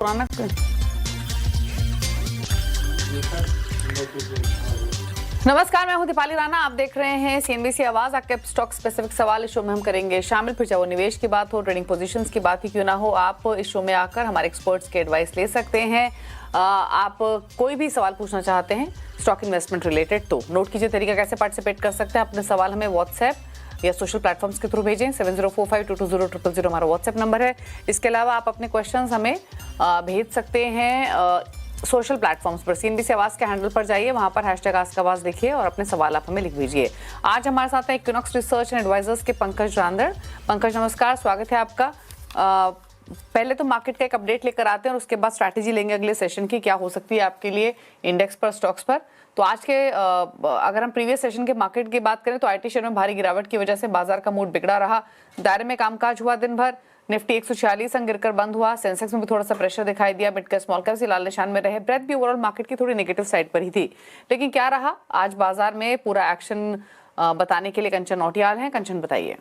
पुराना नमस्कार, मैं हूं दीपाली राणा। आप देख रहे हैं सीएनबीसी आवाज। आपके स्टॉक स्पेसिफिक सवाल इस शो में हम करेंगे शामिल। फिर चाहे वो निवेश की बात हो, ट्रेडिंग पोजीशंस की बात ही क्यों ना हो, आप इस शो में आकर हमारे एक्सपर्ट्स के एडवाइस ले सकते हैं। आप कोई भी सवाल पूछना चाहते हैं स्टॉक इन्वेस्टमेंट रिलेटेड, तो नोट कीजिए तरीका कैसे पार्टिसिपेट कर सकते हैं। अपने सवाल हमें व्हाट्सएप या सोशल प्लेटफॉर्म्स के थ्रू भेजें। 7045220000 हमारा व्हाट्सएप नंबर है। इसके अलावा आप अपने क्वेश्चंस हमें भेज सकते हैं सोशल प्लेटफॉर्म्स पर। सीएनबीसी आवाज के हैंडल पर जाइए, वहां पर #आस्कआवाज लिखिए और अपने सवाल आप हमें लिख भेजिए। आज हमारे साथ हैं इक्विनॉक्स रिसर्च एंड एडवाइजर्स के पंकज रांदड़। पंकज नमस्कार, स्वागत है आपका। पहले तो मार्केट का एक अपडेट लेकर आते हैं और उसके बाद स्ट्रैटेजी लेंगे अगले सेशन की, क्या हो सकती है आपके लिए इंडेक्स पर, स्टॉक्स पर। तो आज के अगर हम प्रीवियस सेशन के मार्केट की बात करें तो आईटी शेयर में भारी गिरावट की वजह से बाजार का मूड बिगड़ा रहा। दायरे में कामकाज हुआ दिन भर। निफ्टी 146 अंक गिरकर बंद हुआ। सेंसेक्स में भी थोड़ा सा प्रेशर दिखाई दिया। मिड कैप स्मॉल कैप लाल निशान में रहे। ब्रेथ भी ओवरऑल मार्केट की थोड़ी नेगेटिव साइड पर ही थी। लेकिन क्या रहा आज बाजार में पूरा एक्शन बताने के लिए कंचन नौटियाल हैं। कंचन, बताइए।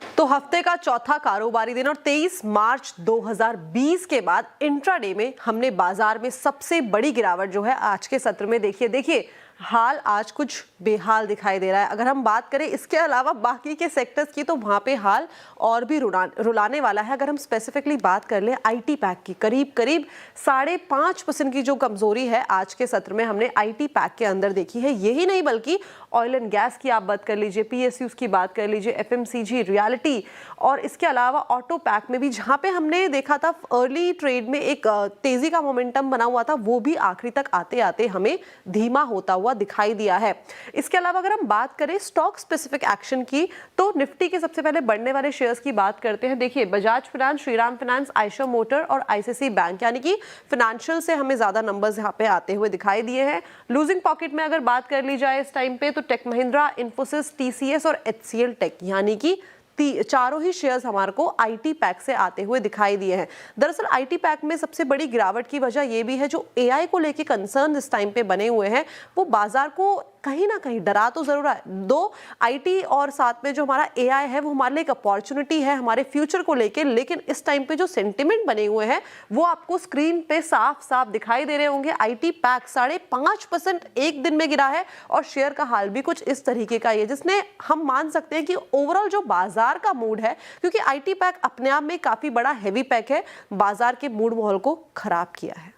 तो हफ्ते का चौथा कारोबारी दिन और 23 मार्च 2020 के बाद इंट्राडे में हमने बाजार में सबसे बड़ी गिरावट जो है आज के सत्र में देखिए हाल आज कुछ बेहाल दिखाई दे रहा है। अगर हम बात करें इसके अलावा बाकी के सेक्टर्स की, तो वहां पे हाल और भी रुलाने वाला है। अगर हम स्पेसिफिकली बात कर ले आईटी पैक की, करीब 5.5% की जो कमजोरी है आज के सत्र में हमने आईटी पैक के अंदर देखी है। यही नहीं बल्कि ऑयल एंड गैस की आप बात कर लीजिए, पीएसयूज की बात कर लीजिए, एफएमसीजी, रियलिटी और इसके अलावा ऑटो पैक में भी जहां पे हमने देखा था अर्ली ट्रेड में एक तेजी का मोमेंटम बना हुआ था, वो भी आखिरी तक आते आते हमें धीमा होता हुआ दिखाई दिया है। इसके अलावा अगर हम बात करें स्टॉक स्पेसिफिक एक्शन की, तो निफ्टी के सबसे पहले बढ़ने वाले शेयर्स की बात करते हैं। देखिए Bajaj finance, Shriram finance, Eicher motor और आईसीआईसीआई बैंक, यानी कि फाइनेंशियल से हमें ज्यादा नंबर्स यहाँ पे आते हुए दिखाई दिए हैं। लूजिंग पॉकेट में अगर बात कर ली जाए इस टाइम पे, तो टेक महिंद्रा, इन्फोसिस, टीसीएस और एचसीएल टेक, यानी कि चारों ही शेयर्स हमारे को आईटी पैक से आते हुए दिखाई दिए हैं। दरअसल आईटी पैक में सबसे बड़ी गिरावट की वजह यह भी है, जो एआई को लेके कंसर्न इस टाइम पे बने हुए हैं, वो बाजार को कहीं ना कहीं डरा तो जरूर है। दो आईटी और साथ में जो हमारा एआई है वो हमारे लिए एक अपॉर्चुनिटी है हमारे फ्यूचर को लेके, लेकिन इस टाइम पे जो सेंटिमेंट बने हुए हैं वो आपको स्क्रीन पे साफ साफ दिखाई दे रहे होंगे। आईटी पैक 5.5% एक दिन में गिरा है और शेयर का हाल भी कुछ इस तरीके का है, जिसने हम मान सकते हैं कि ओवरऑल जो बाजार का मूड है, क्योंकि आईटी पैक अपने आप में काफी बड़ा हैवी पैक है, बाजार के मूड माहौल को खराब किया है।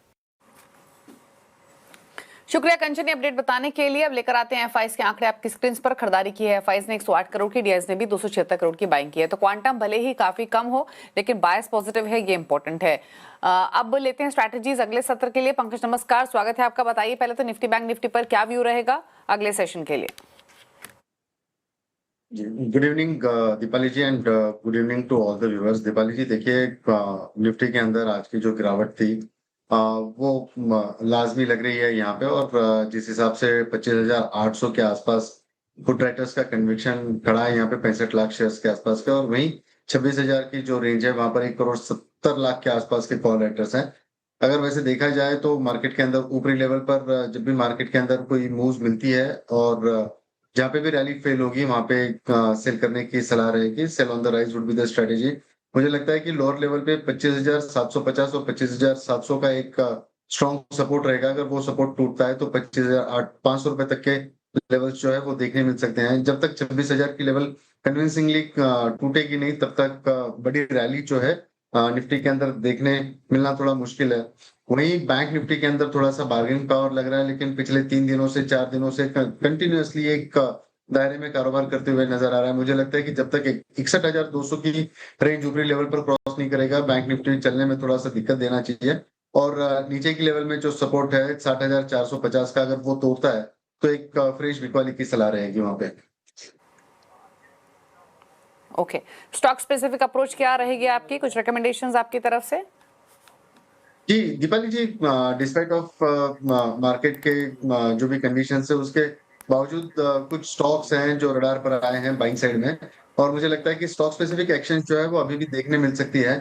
शुक्रिया कंचन ने अपडेट बताने के लिए। अब लेकर आते हैं एफआईज के आंकड़े आपकी स्क्रीन पर। खरीदारी की है एफआईज ने 108 करोड़ की, डीआईज ने भी 276 करोड़ की बाइंग की है। तो क्वांटम भले ही काफी कम हो, लेकिन बायस पॉजिटिव है, ये इंपॉर्टेंट है। अब लेते हैं स्ट्रैटेजीज अगले सत्र के लिए। पंकज नमस्कार, स्वागत है आपका। बताइए पहले तो निफ्टी बैंक निफ्टी पर क्या व्यू रहेगा अगले सेशन के लिए। Good evening Deepali ji and good evening to all the viewers. Deepali ji देखिए, निफ्टी के अंदर आज की जो गिरावट थी वो लाजमी लग रही है यहाँ पे, और जिस हिसाब से 25,800 के आसपास पुट राइटर्स का कन्विक्शन खड़ा है यहाँ पे 65 लाख शेयर्स के आसपास का, और वहीं 26,000 की जो रेंज है वहां पर 1,70,00,000 के आसपास के कॉल राइटर्स हैं। अगर वैसे देखा जाए तो मार्केट के अंदर ऊपरी लेवल पर जब भी मार्केट के अंदर कोई मूव मिलती है और जहाँ पे भी रैली फेल होगी वहां पे सेल करने की सलाह रहेगी। Sell on the rise would be the strategy. मुझे लगता है कि लोअर लेवल पे 25,750 और 25,700 का एक स्ट्रॉन्ग सपोर्ट रहेगा। अगर वो सपोर्ट टूटता है तो 25,500 रुपए तक के लेवल्स जो है वो देखने मिल सकते हैं। जब तक 26,000 की लेवल कन्विंसिंगली टूटेगी नहीं, तब तक बड़ी रैली जो है निफ्टी के अंदर देखने मिलना थोड़ा मुश्किल है। वहीं बैंक निफ्टी के अंदर थोड़ा सा बार्गेनिंग पावर लग रहा है, लेकिन पिछले 3 दिनों से 4 दिनों से कंटिन्यूअसली एक दायरे में कारोबार करते हुए नजर आ रहा है। मुझे लगता है कि जब तक 61,200 की रेंज ऊपरी लेवल पर क्रॉस नहीं करेगा, बैंक निफ्टी चलने में थोड़ा सा दिक्कत देना चाहिए। और नीचे की लेवल में जो सपोर्ट है 60,450 का, अगर वो तोड़ता है तो एक फ्रेश बिकवाली की सलाह रहेगी वहां पे। ओके, स्टॉक स्पेसिफिक अप्रोच क्या रहेगी आपकी, कुछ रिकमेंडेशंस आपकी तरफ से? जी दीपाली जी, डिस्पाइट ऑफ मार्केट के जो भी कंडीशंस है उसके बावजूद कुछ स्टॉक्स हैं जो रडार पर आए हैं बाइंग साइड में, और मुझे लगता है कि स्टॉक स्पेसिफिक एक्शन जो है वो अभी भी देखने मिल सकती है।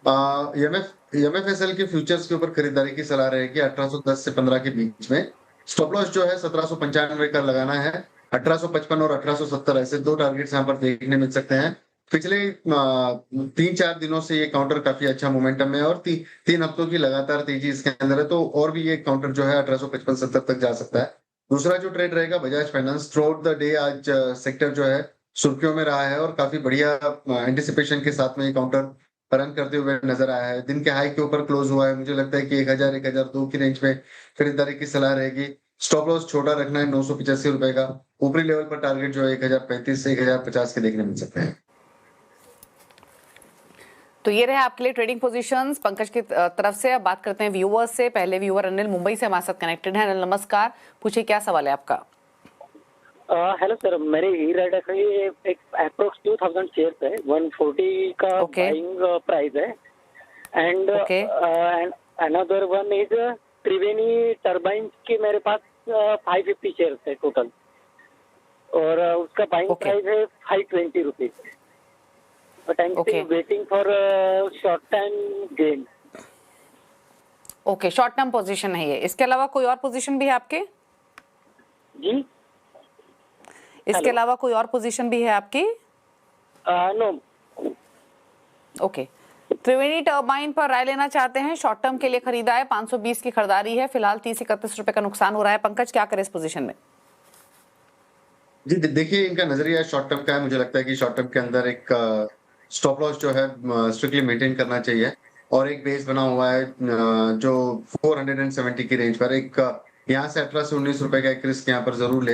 एमएफएसएल के फ्यूचर्स के ऊपर खरीदारी की सलाह रहेगी 1810 से 15 के बीच में। स्टॉप लॉस जो है 1795 का लगाना है। 1855 और 1870 ऐसे 2 टारगेट्स यहाँ पर देखने मिल सकते हैं। पिछले 3-4 दिनों से ये काउंटर काफी अच्छा मोमेंटम में है और 3 हफ्तों की लगातार तेजी इसके अंदर है, तो और भी ये काउंटर जो है 1855-70 तक जा सकता है। दूसरा जो ट्रेड रहेगा Bajaj finance, through out the day आज सेक्टर जो है सुर्खियों में रहा है और काफी बढ़िया एंटिसिपेशन के साथ में ये काउंटर रन करते हुए नजर आया है। दिन के हाई के ऊपर क्लोज हुआ है। मुझे लगता है कि 1000-1002 की रेंज में खरीदारी की सलाह रहेगी। स्टॉप लॉस छोटा रखना है 985 रुपए का। ऊपरी लेवल पर टारगेट जो है 1035 से 1050 के देखने मिल सकते हैं। तो ये रहे आपके लिए ट्रेडिंग पोजीशंस पंकज की तरफ से। अब बात करते हैं व्यूअर्स से। पहले व्यूअर अनिल मुंबई से हमारे साथ कनेक्टेड है। अनिल नमस्कार, पूछिए क्या सवाल है आपका। हेलो सर, मेरे हीरा का ये एक अप्रोक्स 2000 शेयर्स है, 140 का बाइंग प्राइस है and another one is Triveni turbine के मेरे पास 550 शेयर्स है टोटल और उसका बाइंग प्राइस है 520 rupees, but I am still waiting for short term gain. Okay, short term position है ये। इसके अलावा कोई और पोजीशन भी है आपके? जी, इसके अलावा कोई और पोजीशन भी है आपकी? नो। ओके, त्रिवेणी टर्बाइन पर राय लेना चाहते हैं। शॉर्ट टर्म के लिए खरीदा है, 520 की खरीदारी है, फिलहाल 30-31 रुपए का नुकसान हो रहा है। पंकज क्या करे इस पोजीशन में? जी देखिए, इनका नजरिया शॉर्ट टर्म का है। मुझे लगता है कि शॉर्ट टर्म के अंदर एक स्टॉप लॉस जो है स्ट्रिक्टली मेंटेन करना चाहिए और एक बेस बना हुआ है जो 470 की रेंज पर। एक यहाँ से 18 से 19 रुपए का एक रिस्क यहाँ पर जरूर ले।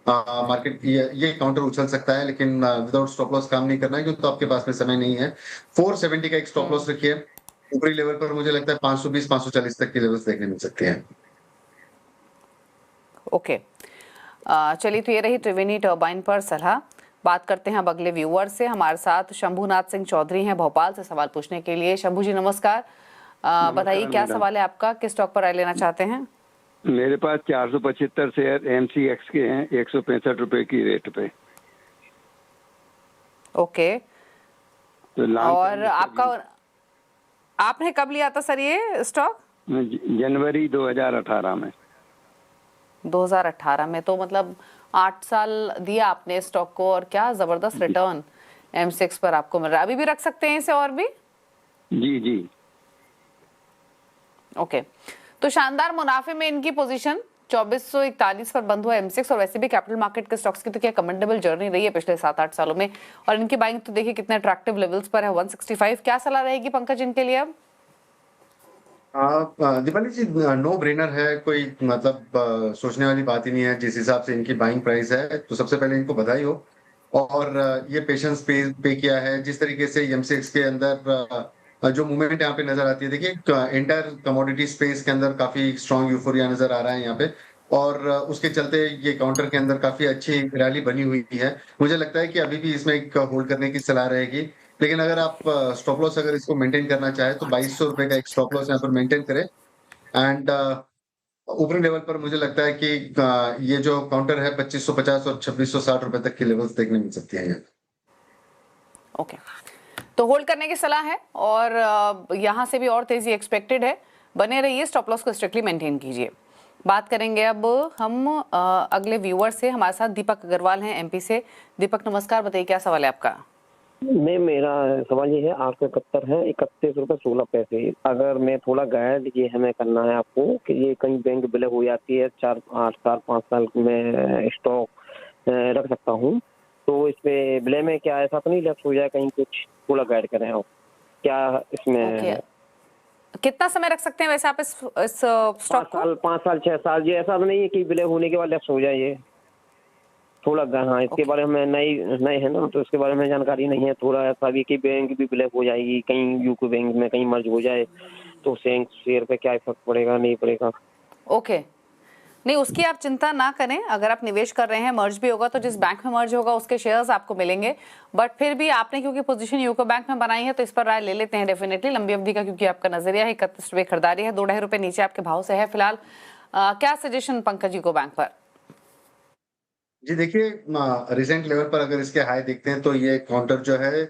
मार्केट ये काउंटर उछल सकता है, लेकिन विदाउट स्टॉप लॉस काम नहीं करना है क्योंकि तो आपके पास में समय नहीं है। 470 का एक स्टॉप लॉस रखिए। ऊपरी लेवल पर मुझे लगता है 520-540 तक की लेवल्स देखने मिल सकते हैं। ओके, चलिए, तो ये रही त्रिवेणी टर्बाइन पर सलाह। बात करते हैं अब अगले व्यूअर से। हमारे साथ शंभुनाथ सिंह चौधरी हैं भोपाल से सवाल पूछने के लिए। शंभू जी नमस्कार, बताइए क्या सवाल है आपका, किस स्टॉक पर राय लेना चाहते हैं? मेरे पास 475 शेयर MCX के हैं 165 रुपए की रेट पे। ओके, तो और आपका आपने कब लिया था सर ये स्टॉक? जनवरी 2018 में। 2018 में, तो मतलब 8 साल दिया आपने स्टॉक को और क्या जबरदस्त रिटर्न M6 पर आपको मिल रहा है। अभी भी रख सकते हैं इसे और भी? जी जी। ओके, तो शानदार मुनाफे में इनकी पोजीशन 2441 पर बंद हुआ M6। और वैसे भी कैपिटल मार्केट के स्टॉक्स की तो क्या कमेंडेबल जर्नी रही है पिछले 7-8 सालों में, और इनकी बाइंग तो देखिए कितने अट्रैक्टिव लेवल्स पर है, 165। क्या सलाह रहेगी पंकज इनके लिए अब? दीपाली जी, नो ब्रेनर है, कोई मतलब सोचने वाली बात ही नहीं है। जिस हिसाब से इनकी बाइंग प्राइस है तो सबसे पहले इनको बधाई हो। और ये पेशेंस पे किया है। जिस तरीके से M6 के अंदर जो मूवमेंट यहाँ पे नजर आती है, देखिए एंटायर कमोडिटी स्पेस के अंदर काफी स्ट्रॉन्ग यूफोरिया नजर आ रहा है यहाँ पे, और उसके चलते ये काउंटर के अंदर काफी अच्छी रैली बनी हुई है। मुझे लगता है कि अभी भी इसमें एक होल्ड करने की सलाह रहेगी, लेकिन अगर आप स्टॉप लॉस अगर इसको मेंटेन करना चाहे तो 2200 रुपए का एक स्टॉप लॉस यहाँ पर मेंटेन करें। एंड ऊपरी लेवल पर मुझे लगता है कि ये जो काउंटर है 2550 और 2660 रुपए तक की लेवल्स देखने मिल सकती है। ओके, तो होल्ड करने की सलाह है और यहाँ से भी और तेजी एक्सपेक्टेड है। बने रहिए, स्टॉप लॉस को स्ट्रिक्टली मेंटेन कीजिए। बात करेंगे अब हम अगले व्यूअर से। हमारे साथ दीपक अग्रवाल हैं MP से। दीपक नमस्कार, बताइए क्या सवाल है आपका? मेरा सवाल ये है, 871 है 31 रुपए 16 पैसे। अगर मैं थोड़ा गाइड ये हमें करना है आपको कि ये कहीं बैंक विलय हो जाती है 4-8 साल 5 साल में स्टॉक रख सकता हूँ, तो इसमें विलय में क्या ऐसा तो नहीं लैप्स हो जाए कहीं, कुछ थोड़ा गाइड करें आप क्या इसमें? कितना समय रख सकते हैं वैसे आप इस स्टॉक को? 5 साल 6 साल। ये ऐसा तो नहीं है कि विलय होने के बाद लैप्स हो जाए। ये थोड़ा हाँ, इसके बारे में नए है ना, तो इसके बारे में जानकारी नहीं है। थोड़ा ऐसा भी कि बैंक भी विलय हो जाएगी, कहीं यूको बैंक में कहीं मर्ज हो जाए तो शेयर पे क्या इफेक्ट पड़ेगा नहीं पड़ेगा? ओके, नहीं उसकी आप चिंता ना करें। अगर आप निवेश कर रहे हैं, मर्ज भी होगा तो जिस बैंक में मर्ज होगा उसके शेयर्स आपको मिलेंगे। बट फिर भी आपने क्योंकि पोजीशन यूको बैंक में बनाई है तो इस पर राय ले लेते हैं डेफिनेटली लंबी अवधि का, क्योंकि आपका नजरिया है 31 रुपए खरीदारी है, 2-2.5 रुपए नीचे आपके भाव से है फिलहाल। क्या सजेशन पंकज यूको बैंक पर? जी देखिए, रिसेंट लेवल पर अगर इसके हाई देखते हैं तो ये काउंटर जो है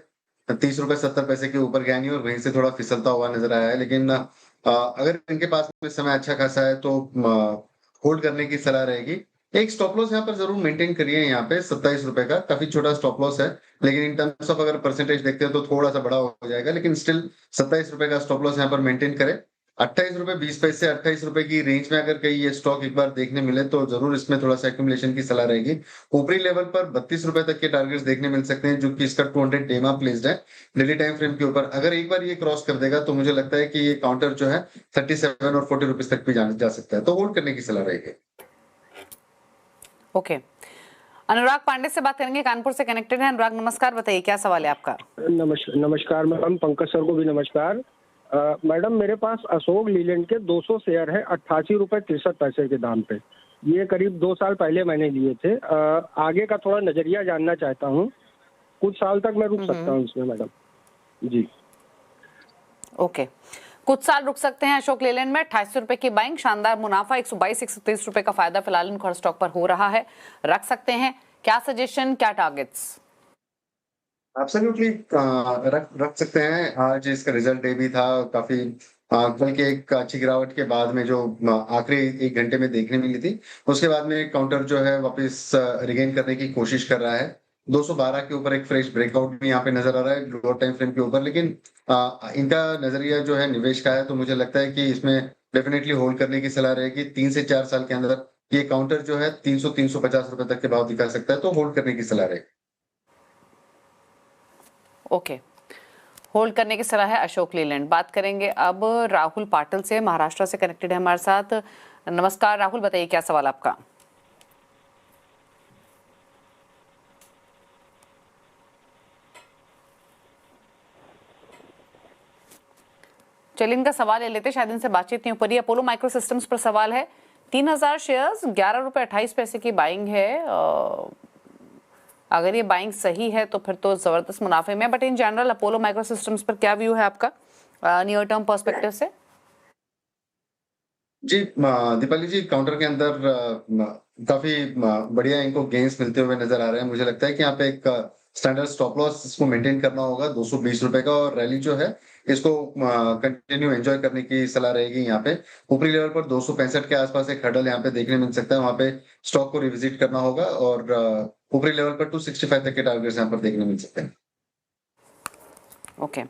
30 रुपए 70 पैसे के ऊपर गया नहीं और वहीं से थोड़ा फिसलता हुआ नजर आया है। लेकिन अगर इनके पास में समय अच्छा खासा है तो होल्ड करने की सलाह रहेगी। एक स्टॉप लॉस यहाँ पर जरूर मेंटेन करिए, यहाँ पे 27 रुपए का काफी छोटा स्टॉप लॉस है, लेकिन इन टर्म्स ऑफ अगर परसेंटेज देखते हैं तो थोड़ा सा बड़ा हो जाएगा, लेकिन स्टिल 27 रुपए का स्टॉप लॉस यहाँ पर मेंटेन करें। 28 रुपए 20 पैसे 28 रुपए की रेंज में अगर कहीं ये स्टॉक एक बार देखने मिले तो जरूर इसमें थोड़ा सा एक्यूमुलेशन की सलाह रहेगी। ऊपरी लेवल पर 32 रुपए तक के टारगेट्स देखने मिल सकते हैं, जो कि इसका 200 डेमा प्लेस्ड है डेली टाइम फ्रेम के ऊपर। अगर एक बार ये क्रॉस कर देगा तो मुझे लगता है कि ये काउंटर जो है 37 और 40 रुपीज तक भी जा सकता है, तो होल्ड करने की सलाह रहेगी। ओके, अनुराग पांडे से बात करेंगे, कानपुर से कनेक्टेड है। अनुराग नमस्कार, बताइए क्या सवाल है आपका। नमस्कार मैडम, पंकज सर को भी नमस्कार। मैडम मेरे पास अशोक लीलैंड के 200 शेयर है 88 रुपए 63 पैसे के दाम पे। ये करीब 2 साल पहले मैंने लिए थे। आगे का थोड़ा नजरिया जानना चाहता हूँ, कुछ साल तक मैं रुक सकता हूँ इसमें मैडम जी। ओके, कुछ साल रुक सकते हैं अशोक लेलैंड में। 88 रुपए की बाइंग, शानदार मुनाफा, 122-130 रुपए का फायदा फिलहाल इन स्टॉक पर हो रहा है, रख सकते हैं। क्या सजेशन, क्या टारगेट्स? एब्सोल्युटली रख सकते हैं। आज इसका रिजल्ट डे भी था, काफी कल के एक अच्छी गिरावट के बाद में जो आखिरी 1 घंटे में देखने मिली थी, उसके बाद में काउंटर जो है वापस रिगेन करने की कोशिश कर रहा है। 212 के ऊपर एक फ्रेश ब्रेकआउट भी यहाँ पे नजर आ रहा है लोअर टाइम फ्रेम के ऊपर, लेकिन इनका नजरिया जो है निवेश का है, तो मुझे लगता है कि इसमें डेफिनेटली होल्ड करने की सलाह रहेगी। 3 से 4 साल के अंदर ये काउंटर जो है 300-350 रुपए तक के भाव दिखा सकता है, तो होल्ड करने की सलाह रहेगी। ओके, होल्ड करने की सलाह है अशोक लीलैंड। बात करेंगे अब राहुल पाटिल से, महाराष्ट्र से कनेक्टेड है हमारे साथ। नमस्कार राहुल, बताइए क्या सवाल आपका। चलिए इनका सवाल ले लेते, शायद इनसे बातचीत नहीं हो पड़ी। अपोलो माइक्रो सिस्टम्स पर सवाल है, 3000 शेयर्स 11 रुपए 28 पैसे की बाइंग है। अगर ये बाइंग सही है तो फिर तो जबरदस्त मुनाफे में, but in general Apollo micro systems पर क्या व्यू है आपका नियर टर्म पर्सपेक्टिव से? जी दीपाली जी, काउंटर के अंदर काफी बढ़िया इनको गेन्स मिलते हुए नजर आ रहे हैं। मुझे लगता है कि यहाँ पे एक स्टैंडर्ड स्टॉप लॉस इसको मेंटेन करना होगा 220 रुपए का, और रैली जो है इसको कंटिन्यू एंजॉय करने की सलाह रहेगी। यहाँ पे ऊपरी लेवल पर 265 के आसपास एक हर्डल यहाँ पे देखने मिल सकता है, वहां पे स्टॉक को रिविजिट करना होगा, और ऊपरी लेवल पर 265 तक के टारगेट्स यहाँ पर देखने मिल सकते हैं। ओके,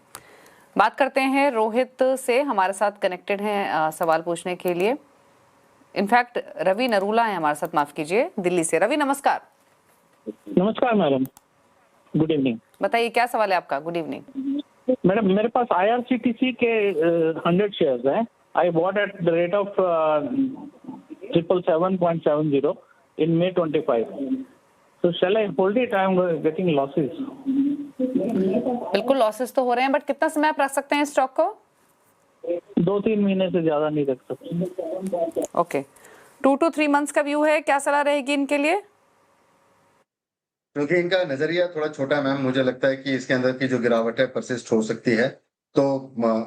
बात करते हैं रोहित से, हमारे साथ कनेक्टेड हैं सवाल पूछने के लिए। इनफैक्ट रवि नरूला है हमारे साथ, माफ कीजिए, दिल्ली से। रवि नमस्कार। नमस्कार मैडम, गुड इवनिंग। बताइए क्या सवाल है आपका। गुड इवनिंग मैडम, मेरे पास IRCTC के 100 शेयर्स हैं। I bought at the rate of 777.70 in May 25. So shall I hold it? I am getting losses. बिल्कुल लॉसेस तो हो रहे हैं, बट कितना समय आप रख सकते हैं स्टॉक को? 2-3 महीने से ज्यादा नहीं रख सकते। ओके, 2 to 3 मंथ्स का व्यू है, क्या सलाह रहेगी इनके लिए? क्योंकि इनका नजरिया थोड़ा छोटा है मैम, मुझे लगता है कि इसके अंदर की जो गिरावट है परसिस्ट हो सकती है, तो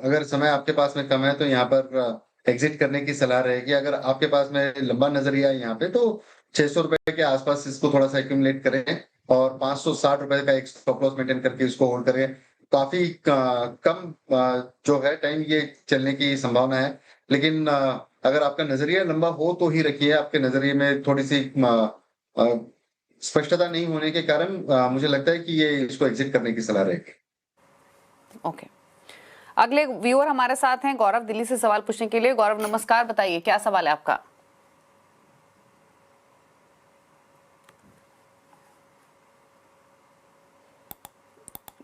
अगर समय आपके पास में कम है तो यहाँ पर एग्जिट करने की सलाह रहेगी। अगर आपके पास में लंबा नजरिया है यहाँ पे, तो 600 रुपए के आसपास इसको थोड़ा सा एक्यूमुलेट करें, और 560 रुपए का एक स्टॉप लॉस मेंटेन करके इसको होल्ड करें। काफी कम जो है टाइम ये चलने की संभावना है, लेकिन अगर आपका नजरिया लंबा हो तो ही रखिए। आपके नजरिए में थोड़ी सी स्पष्टता नहीं होने के कारण मुझे लगता है कि ये इसको एग्जिट करने की सलाह रहेगी। ओके, अगले व्यूअर हमारे साथ हैं गौरव, दिल्ली से सवाल पूछने के लिए। गौरव नमस्कार, बताइए क्या सवाल है आपका।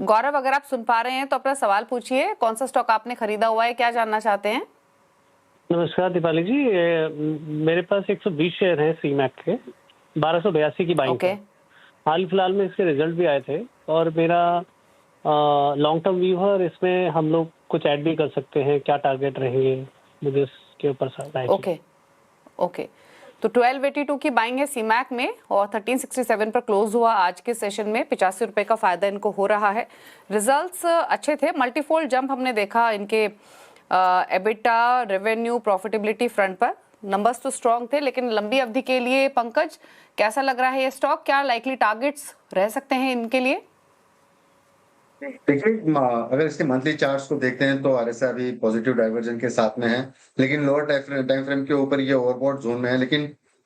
गौरव, अगर आप सुन पा रहे हैं तो अपना सवाल पूछिए। कौन सा स्टॉक आपने खरीदा हुआ है, क्या जानना चाहते हैं? नमस्कार दीपाली जी, मेरे पास 120 शेयर हैं सीमैक के, 1282 की बाइंग ओके। हाल फिलहाल में इसके रिजल्ट भी आए थे, और मेरा लॉन्ग टर्म व्यू है, और इसमें हम लोग कुछ ऐड भी कर सकते हैं। क्या टारगेट रहेंगे, मुझे इसके ऊपर ओके ओके, तो 1282 की बाइंग है सीमैक में, और 1367 पर क्लोज हुआ आज के सेशन में। 85 रुपए का फायदा इनको हो रहा है। रिजल्ट्स अच्छे थे, मल्टीफोल्ड जंप हमने देखा इनके एबिटा, रेवेन्यू, प्रॉफिटेबिलिटी फ्रंट पर। नंबर्स तो स्ट्रॉन्ग थे, लेकिन लंबी अवधि के लिए पंकज कैसा लग रहा है ये स्टॉक? क्या लाइकली टारगेट्स रह सकते हैं इनके लिए? देखिए, अगर इसके मंथली चार्ट्स को देखते हैं तो RSI अभी पॉजिटिव डाइवर्जन के साथ में है, लेकिन लोअर टाइम फ्रेम के ऊपर ये ओवरबॉट जोन में है। लेकिन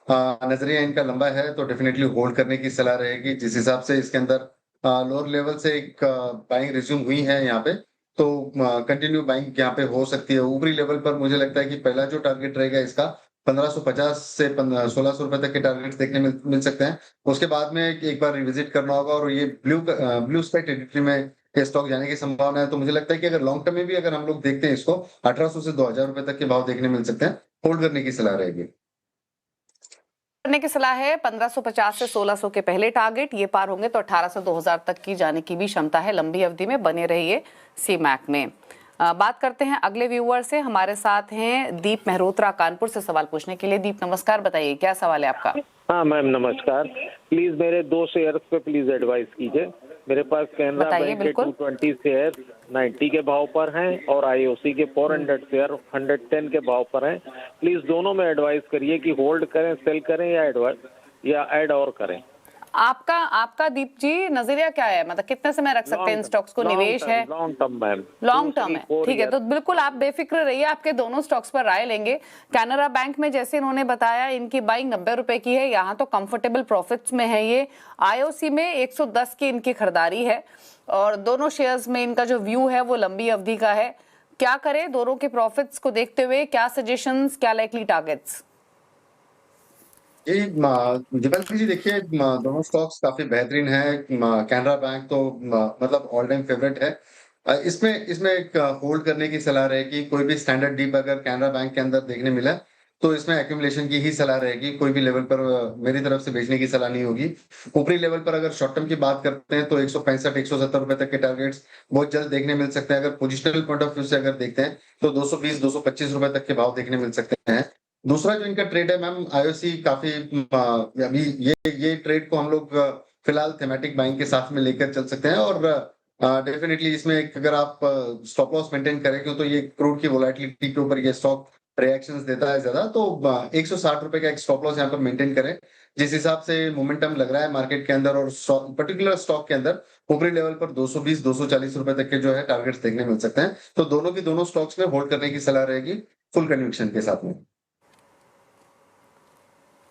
नजरिया इनका लंबा है तो डेफिनेटली होल्ड करने की सलाह रहेगी। जिस हिसाब से इसके अंदर लोअर लेवल से एक बाइंग रिज्यूम हुई है यहाँ पे, तो कंटिन्यू बाइंग यहाँ पे हो सकती है। ऊपरी लेवल पर मुझे लगता है कि पहला जो टारगेट रहेगा इसका 1550 से 1600 रुपए तक के टारगेट्स देखने मिल सकते हैं। उसके बाद में एक बार रिविजिट करना होगा और ये ब्लू स्काई टेरिटरी में ये स्टॉक जाने की संभावना है। तो मुझे लगता है कि अगर लॉन्ग टर्म में भी अगर हम लोग देखते हैं इसको 1800 से 2000 रुपए तक के भाव देखने मिल सकते हैं। होल्ड करने की सलाह रहेगी। करने की सलाह है। 1550 से 1600 के पहले टारगेट, ये पार होंगे तो 18 से 2000 तक की जाने की भी क्षमता है। लंबी अवधि में बने रहिए सीमैक में। बात करते हैं अगले व्यूअर से। हमारे साथ हैं दीप मेहरोत्रा कानपुर से सवाल पूछने के लिए। दीप नमस्कार, बताइए क्या सवाल है आपका। हाँ मैम नमस्कार, प्लीज मेरे 2 शेयर्स पे प्लीज एडवाइस कीजिए। मेरे पास कैनरा बैंक के 220 शेयर 90 के भाव पर हैं और आईओसी के 400 शेयर 110 के भाव पर हैं। प्लीज दोनों में एडवाइस करिए कि होल्ड करें, सेल करें या ऐड और करें। आपका दीप जी नजरिया क्या है, मतलब कितने समय रख सकते हैं इन स्टॉक्स को? निवेश है long term ma'am, long term है, ठीक है। तो बिल्कुल आप बेफिक्र रहिए, आपके दोनों स्टॉक्स पर राय लेंगे। कैनरा बैंक में जैसे इन्होंने बताया इनकी बाइंग 90 रुपए की है, यहाँ तो कंफर्टेबल प्रॉफिट्स में है ये। आईओसी में 110 की इनकी खरीदारी है और दोनों शेयर्स में इनका जो व्यू है वो लंबी अवधि का है। क्या करें दोनों के प्रॉफिट्स को देखते हुए, क्या सजेशंस, क्या लाइकली टारगेट्स? जी दीपक जी देखिए, दोनों स्टॉक्स काफी बेहतरीन है। कैनरा बैंक तो मतलब ऑल टाइम फेवरेट है। इसमें एक होल्ड करने की सलाह रहेगी। कोई भी स्टैंडर्ड डीप अगर कैनरा बैंक के अंदर देखने मिला तो इसमें एक्यूमुलेशन की ही सलाह रहेगी। कोई भी लेवल पर मेरी तरफ से बेचने की सलाह नहीं होगी। ऊपरी लेवल पर अगर शॉर्ट टर्म की बात करते हैं तो 165 170 रुपए तक के टारगेट्स बहुत जल्द देखने मिल सकते हैं। अगर पोजिशनल पॉइंट ऑफ व्यू से अगर देखते हैं तो 220 225 रुपए तक के भाव देखने मिल सकते हैं। दूसरा जो इनका ट्रेड है मैम, आईओसी काफी अभी ये ट्रेड को हम लोग फिलहाल थेमेटिक बाइंग के साथ में लेकर चल सकते हैं और डेफिनेटली इसमें अगर आप स्टॉप लॉस मेंटेन करें तो ये क्रूड की वोलेटिलिटी के ऊपर ये स्टॉक रिएक्शंस देता है ज्यादा, तो 160 रुपए का एक स्टॉप लॉस यहाँ पर मेंटेन करें। जिस हिसाब से मोमेंटम लग रहा है मार्केट के अंदर और पर्टिकुलर स्टॉक के अंदर ऊपरी लेवल पर 220 240 रुपए तक के जो है टारगेट्स देखने मिल सकते हैं। तो दोनों स्टॉक्स में होल्ड करने की सलाह रहेगी फुल कन्विक्शन के साथ में।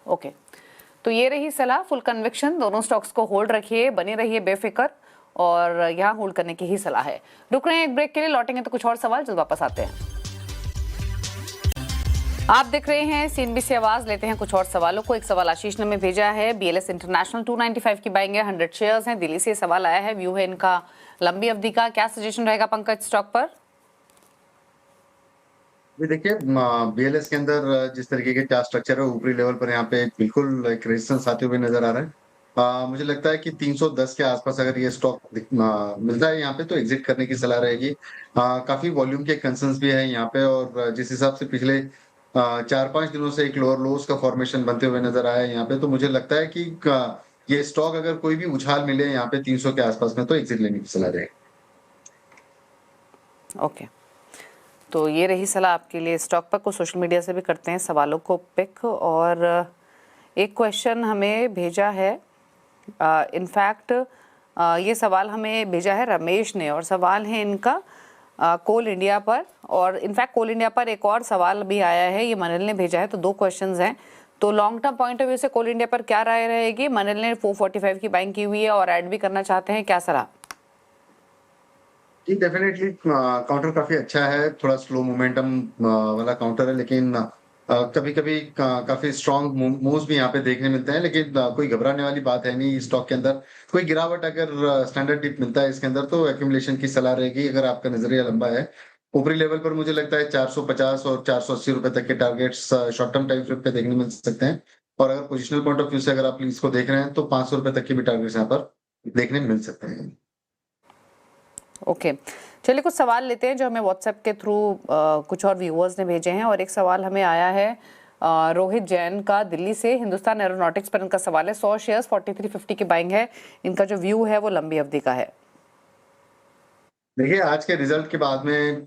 ओके, तो ये रही सलाह, फुल कन्विक्शन, दोनों स्टॉक्स को होल्ड रखिए, बने रहिए बेफिक्र, और यहाँ होल्ड करने की ही सलाह है। रुक रहे हैं एक ब्रेक के लिए, लौटेंगे तो कुछ और सवाल, जल्द वापस आते हैं। आप देख रहे हैं सीएनबीसी आवाज, लेते हैं कुछ और सवालों को। एक सवाल आशीष ने में भेजा है। बीएलएस इंटरनेशनल 295 की बाइंग है, 100 शेयर्स हैं, दिल्ली से सवाल आया है। व्यू है इनका लंबी अवधि का, क्या सजेशन रहेगा पंकज स्टॉक पर? देखिए बीएलएस के अंदर जिस तरीके के चार्ट स्ट्रक्चर है, ऊपरी लेवल पर यहाँ पे बिल्कुल एक रेजिस्टेंस आते हुए नजर आ रहा है। मुझे लगता है कि 310 के आसपास अगर ये स्टॉक मिलता है यहाँ पे तो एग्जिट करने की सलाह रहेगी। काफी वॉल्यूम के कंसर्न्स भी है यहाँ पे, और जिस हिसाब से पिछले 4-5 दिनों से एक लोअर लोस का फॉर्मेशन बनते हुए नजर आया है यहाँ पे, तो मुझे लगता है कि ये स्टॉक अगर कोई भी उछाल मिले यहाँ पे 300 के आसपास में तो एग्जिट लेने की सलाह रहेगी। ओके, तो ये रही सलाह आपके लिए स्टॉक पर। कुछ सोशल मीडिया से भी करते हैं सवालों को पिक, और एक क्वेश्चन हमें भेजा है, इनफैक्ट ये सवाल हमें भेजा है रमेश ने, और सवाल है इनका कोल इंडिया पर, और इनफैक्ट कोल इंडिया पर एक और सवाल भी आया है, ये मनल ने भेजा है। तो 2 क्वेश्चंस हैं। तो long term point of view से कोल इंडिया पर क्या राय रहेगी? मनल ने 445 की बाइंग की हुई है और ऐड भी करना चाहते हैं, क्या सलाह? जी डेफिनेटली काउंटर काफी अच्छा है, थोड़ा स्लो मोमेंटम वाला काउंटर है, लेकिन कभी कभी काफी स्ट्रॉन्ग मूव्स भी यहाँ पे देखने मिलते हैं। लेकिन कोई घबराने वाली बात है नहीं। स्टॉक के अंदर कोई गिरावट अगर स्टैंडर्ड डिप मिलता है इसके अंदर तो एक्यूमुलेशन की सलाह रहेगी अगर आपका नजरिया लंबा है। ऊपरी लेवल पर मुझे लगता है 450 और 480 रुपए तक के targets short term time frame पे देखने मिल सकते हैं। और अगर पोजिशनल पॉइंट ऑफ व्यू से अगर आप इसको देख रहे हैं तो 500 रुपए तक के भी टारगेट्स यहाँ पर देखने मिल सकते हैं। ओके, चलिए कुछ सवाल लेते हैं जो हमें व्हाट्सएप के थ्रू कुछ और व्यूअर्स ने भेजे हैं। और एक सवाल हमें आया है रोहित जैन का दिल्ली से, हिंदुस्तान एरोनॉटिक्स पर इनका सवाल है। 100 शेयर्स 4350 की बाइंग है, इनका जो व्यू है वो लंबी अवधि का है। देखिए आज के रिजल्ट के बाद में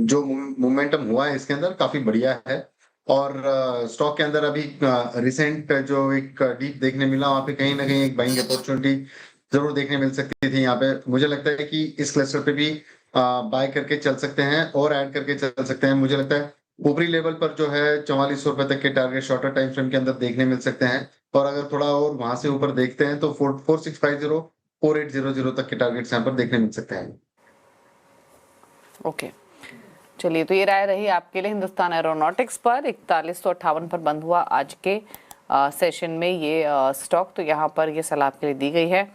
जो मोमेंटम हुआ है इसके अंदर काफी बढ़िया है, और स्टॉक के अंदर अभी रिसेंट जो एक डीप देखने मिला वहां पे कहीं ना कहीं एक बाइंग अपॉर्चुनिटी जरूर देखने मिल सकती थी। यहाँ पे मुझे लगता है कि इस क्लस्टर पे भी बाय करके चल सकते हैं और ऐड करके चल सकते हैं। मुझे लगता है ऊपरी लेवल पर जो है 4400 रुपए तक के टारगेट शॉर्टर टाइम फ्रेम के अंदर देखने मिल सकते हैं, और अगर थोड़ा और वहां से ऊपर देखते हैं तो 4650 4800 तक के टारगेट्स यहाँ पर देखने मिल सकते हैं। ओके, चलिए, तो ये राय रही आपके लिए हिंदुस्तान एरोनॉटिक्स पर। 4158 पर बंद हुआ आज के सेशन में ये स्टॉक। तो यहाँ पर ये सलाह आपके लिए दी गई है।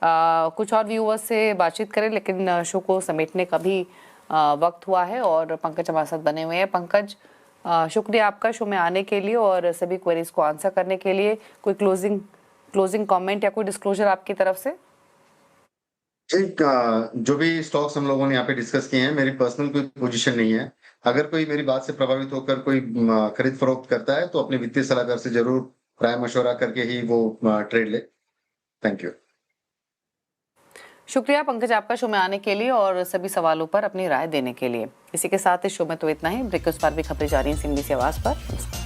कुछ और व्यूअर्स से बातचीत करें, लेकिन शो को समेटने का भी वक्त हुआ है और पंकज हमारे साथ बने हुए हैं। पंकज, शुक्रिया आपका शो में आने के लिए और सभी क्वेरीज को आंसर करने के लिए। कोई क्लोजिंग कमेंट या कोई डिस्क्लोजर आपकी तरफ से? एक जो भी स्टॉक्स हम लोगों ने यहाँ पे डिस्कस किए हैं, मेरी पर्सनल कोई पोजीशन नहीं है। अगर कोई मेरी बात से प्रभावित होकर कोई खरीद फरोख्त करता है तो अपने वित्तीय सलाहकार से जरूर राय मशवरा करके ही वो ट्रेड ले। Thank you. शुक्रिया पंकज आपका शो में आने के लिए और सभी सवालों पर अपनी राय देने के लिए। इसी के साथ इस शो में तो इतना ही। ब्रेक के उस पार भी खबरें जारी हैं CNBC आवाज पर। नमस्कार।